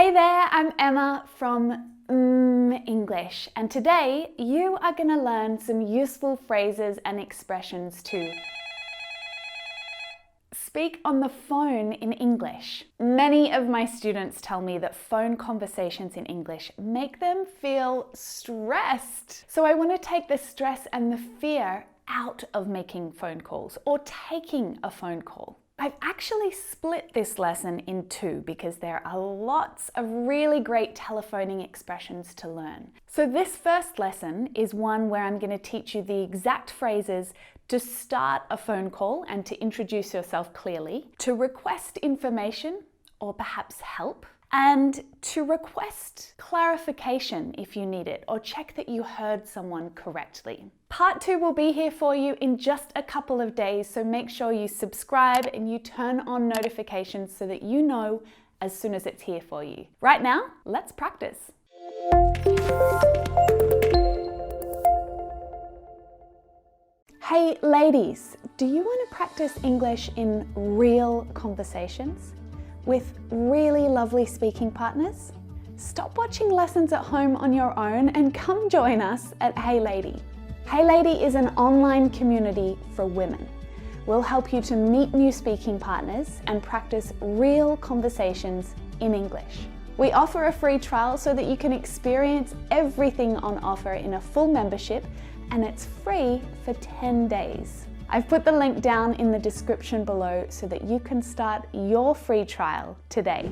Hey there, I'm Emma from English, and today you are going to learn some useful phrases and expressions to speak on the phone in English. Many of my students tell me that phone conversations in English make them feel stressed. So I want to take the stress and the fear out of making phone calls or taking a phone call. I've actually split this lesson in two because there are lots of really great telephoning expressions to learn. So this first lesson is one where I'm going to teach you the exact phrases to start a phone call and to introduce yourself clearly, to request information or perhaps help, and to request clarification if you need it, or check that you heard someone correctly. Part 2 will be here for you in just a couple of days, so make sure you subscribe and you turn on notifications so that you know as soon as it's here for you. Right now, let's practice. Hey ladies, do you want to practice English in real conversations with really lovely speaking partners? Stop watching lessons at home on your own and come join us at Hey Lady. Hey Lady is an online community for women. We'll help you to meet new speaking partners and practice real conversations in English. We offer a free trial so that you can experience everything on offer in a full membership, and it's free for 10 days. I've put the link down in the description below so that you can start your free trial today.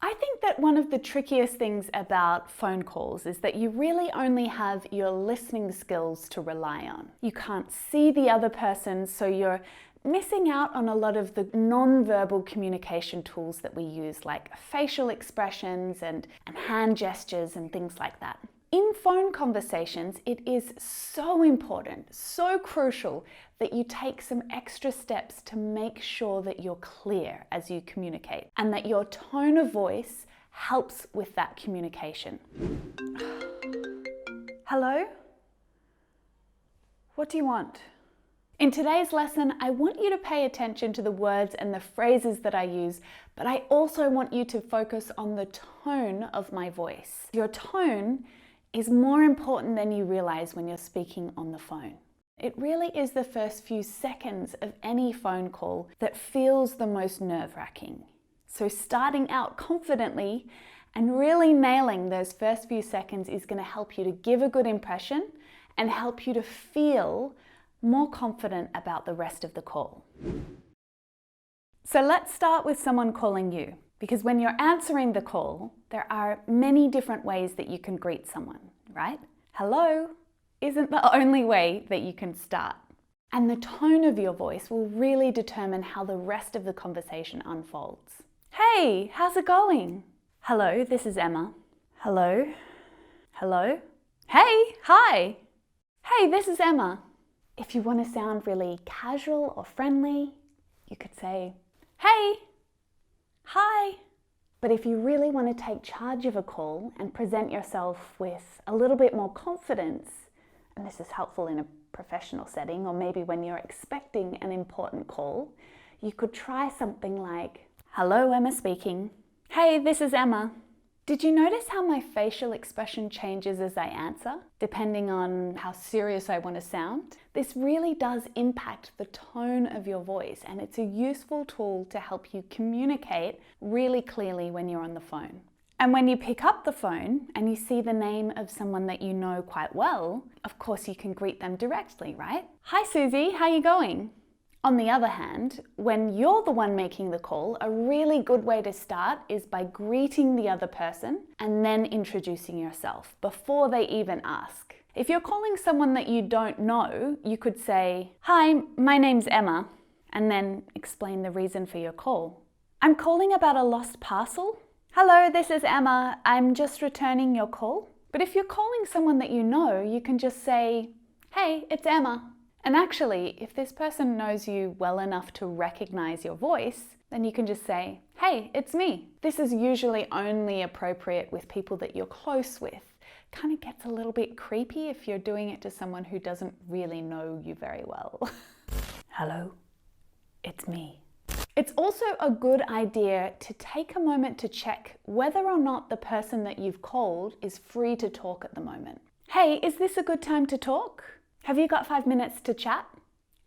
I think that one of the trickiest things about phone calls is that you really only have your listening skills to rely on. You can't see the other person, so you're missing out on a lot of the non-verbal communication tools that we use, like facial expressions and hand gestures and things like that. In phone conversations, it is so important, so crucial that you take some extra steps to make sure that you're clear as you communicate and that your tone of voice helps with that communication. Hello? What do you want? In today's lesson, I want you to pay attention to the words and the phrases that I use, but I also want you to focus on the tone of my voice. Your tone is more important than you realize when you're speaking on the phone. It really is the first few seconds of any phone call that feels the most nerve-wracking. So starting out confidently and really nailing those first few seconds is going to help you to give a good impression and help you to feel more confident about the rest of the call. So let's start with someone calling you. Because when you're answering the call, there are many different ways that you can greet someone, right? Hello isn't the only way that you can start. And the tone of your voice will really determine how the rest of the conversation unfolds. Hey, how's it going? Hello, this is Emma. Hello? Hello? Hey, hi! Hey, this is Emma. If you want to sound really casual or friendly, you could say, hey! Hi! But if you really want to take charge of a call and present yourself with a little bit more confidence, and this is helpful in a professional setting or maybe when you're expecting an important call, you could try something like, hello, Emma speaking. Hey, this is Emma. Did you notice how my facial expression changes as I answer, depending on how serious I want to sound? This really does impact the tone of your voice, and it's a useful tool to help you communicate really clearly when you're on the phone. And when you pick up the phone and you see the name of someone that you know quite well, of course you can greet them directly, right? Hi Susie, how you going? On the other hand, when you're the one making the call, a really good way to start is by greeting the other person and then introducing yourself before they even ask. If you're calling someone that you don't know, you could say, hi, my name's Emma, and then explain the reason for your call. I'm calling about a lost parcel. Hello, this is Emma. I'm just returning your call. But if you're calling someone that you know, you can just say, hey, it's Emma. And actually, if this person knows you well enough to recognize your voice, then you can just say, hey, it's me. This is usually only appropriate with people that you're close with. Kind of gets a little bit creepy if you're doing it to someone who doesn't really know you very well. Hello, it's me. It's also a good idea to take a moment to check whether or not the person that you've called is free to talk at the moment. Hey, is this a good time to talk? Have you got 5 minutes to chat?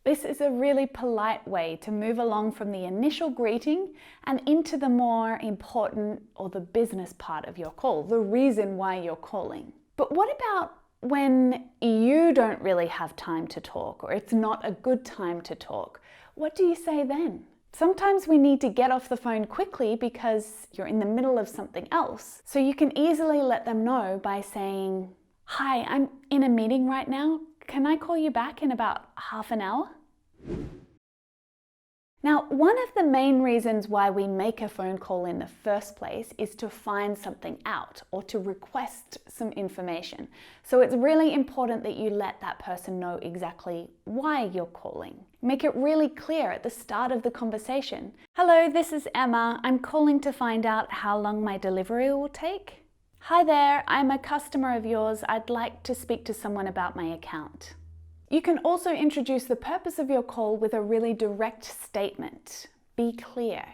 This is a really polite way to move along from the initial greeting and into the more important or the business part of your call, the reason why you're calling. But what about when you don't really have time to talk or it's not a good time to talk? What do you say then? Sometimes we need to get off the phone quickly because you're in the middle of something else. So you can easily let them know by saying, "Hi, I'm in a meeting right now. Can I call you back in about half an hour?" Now, one of the main reasons why we make a phone call in the first place is to find something out or to request some information. So it's really important that you let that person know exactly why you're calling. Make it really clear at the start of the conversation. "Hello, this is Emma. I'm calling to find out how long my delivery will take." "Hi there, I'm a customer of yours. I'd like to speak to someone about my account." You can also introduce the purpose of your call with a really direct statement. Be clear.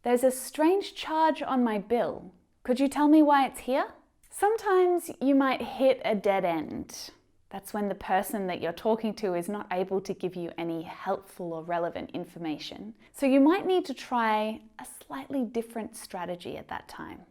"There's a strange charge on my bill. Could you tell me why it's here?" Sometimes you might hit a dead end. That's when the person that you're talking to is not able to give you any helpful or relevant information. So you might need to try a slightly different strategy at that time.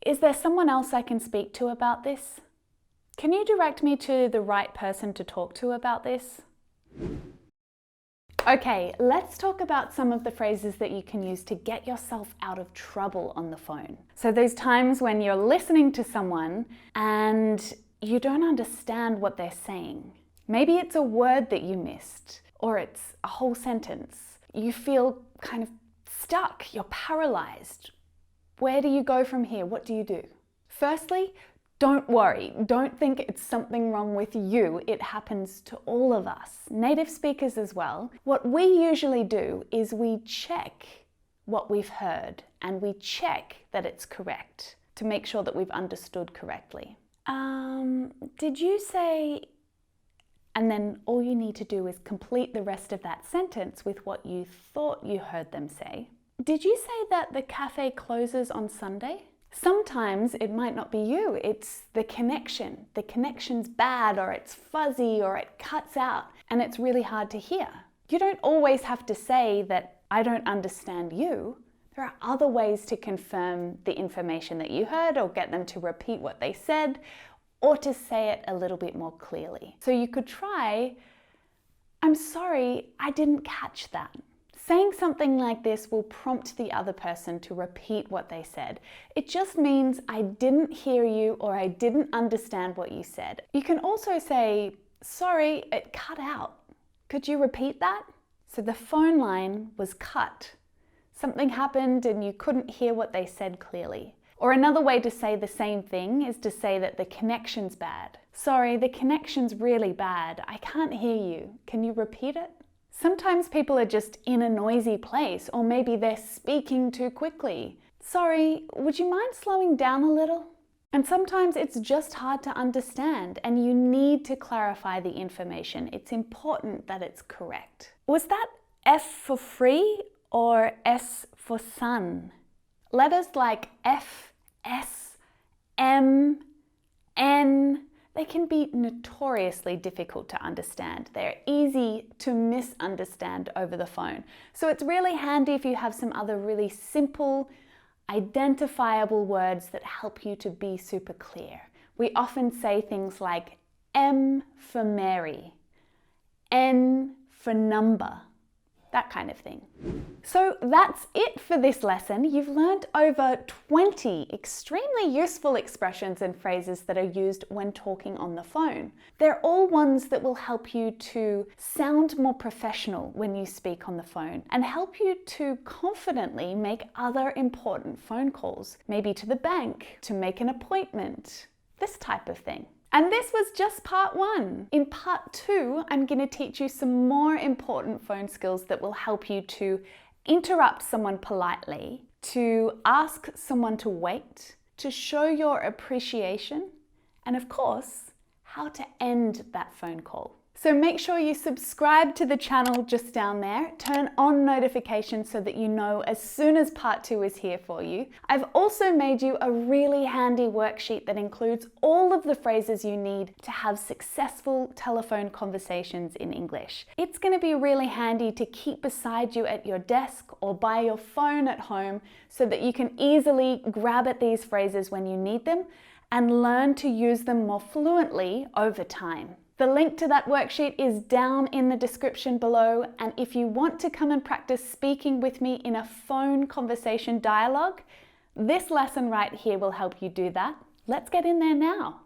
"Is there someone else I can speak to about this? Can you direct me to the right person to talk to about this?" Okay, let's talk about some of the phrases that you can use to get yourself out of trouble on the phone. So those times when you're listening to someone and you don't understand what they're saying. Maybe it's a word that you missed, or it's a whole sentence. You feel kind of stuck, you're paralyzed. Where do you go from here? What do you do? Firstly, don't worry. Don't think it's something wrong with you. It happens to all of us, native speakers as well. What we usually do is we check what we've heard and we check that it's correct to make sure that we've understood correctly. Did you say... And then all you need to do is complete the rest of that sentence with what you thought you heard them say. Did you say that the cafe closes on Sunday? Sometimes it might not be you, it's the connection. The connection's bad or it's fuzzy or it cuts out and it's really hard to hear. You don't always have to say that I don't understand you. There are other ways to confirm the information that you heard or get them to repeat what they said or to say it a little bit more clearly. So you could try, "I'm sorry, I didn't catch that." Saying something like this will prompt the other person to repeat what they said. It just means I didn't hear you or I didn't understand what you said. You can also say, "Sorry, it cut out. Could you repeat that?" So the phone line was cut. Something happened and you couldn't hear what they said clearly. Or another way to say the same thing is to say that the connection's bad. "Sorry, the connection's really bad. I can't hear you. Can you repeat it?" Sometimes people are just in a noisy place, or maybe they're speaking too quickly. "Sorry, would you mind slowing down a little?" And sometimes it's just hard to understand and you need to clarify the information. It's important that it's correct. Was that F for free or S for sun? Letters like F, S, M, N, they can be notoriously difficult to understand. They're easy to misunderstand over the phone. So it's really handy if you have some other really simple, identifiable words that help you to be super clear. We often say things like M for Mary, N for number, that kind of thing. So that's it for this lesson. You've learned over 20 extremely useful expressions and phrases that are used when talking on the phone. They're all ones that will help you to sound more professional when you speak on the phone and help you to confidently make other important phone calls, maybe to the bank, to make an appointment, this type of thing. And this was just part 1. In part 2, I'm going to teach you some more important phone skills that will help you to interrupt someone politely, to ask someone to wait, to show your appreciation, and of course, how to end that phone call. So make sure you subscribe to the channel just down there. Turn on notifications so that you know as soon as part 2 is here for you. I've also made you a really handy worksheet that includes all of the phrases you need to have successful telephone conversations in English. It's going to be really handy to keep beside you at your desk or by your phone at home so that you can easily grab at these phrases when you need them and learn to use them more fluently over time. The link to that worksheet is down in the description below, and if you want to come and practice speaking with me in a phone conversation dialogue, this lesson right here will help you do that. Let's get in there now.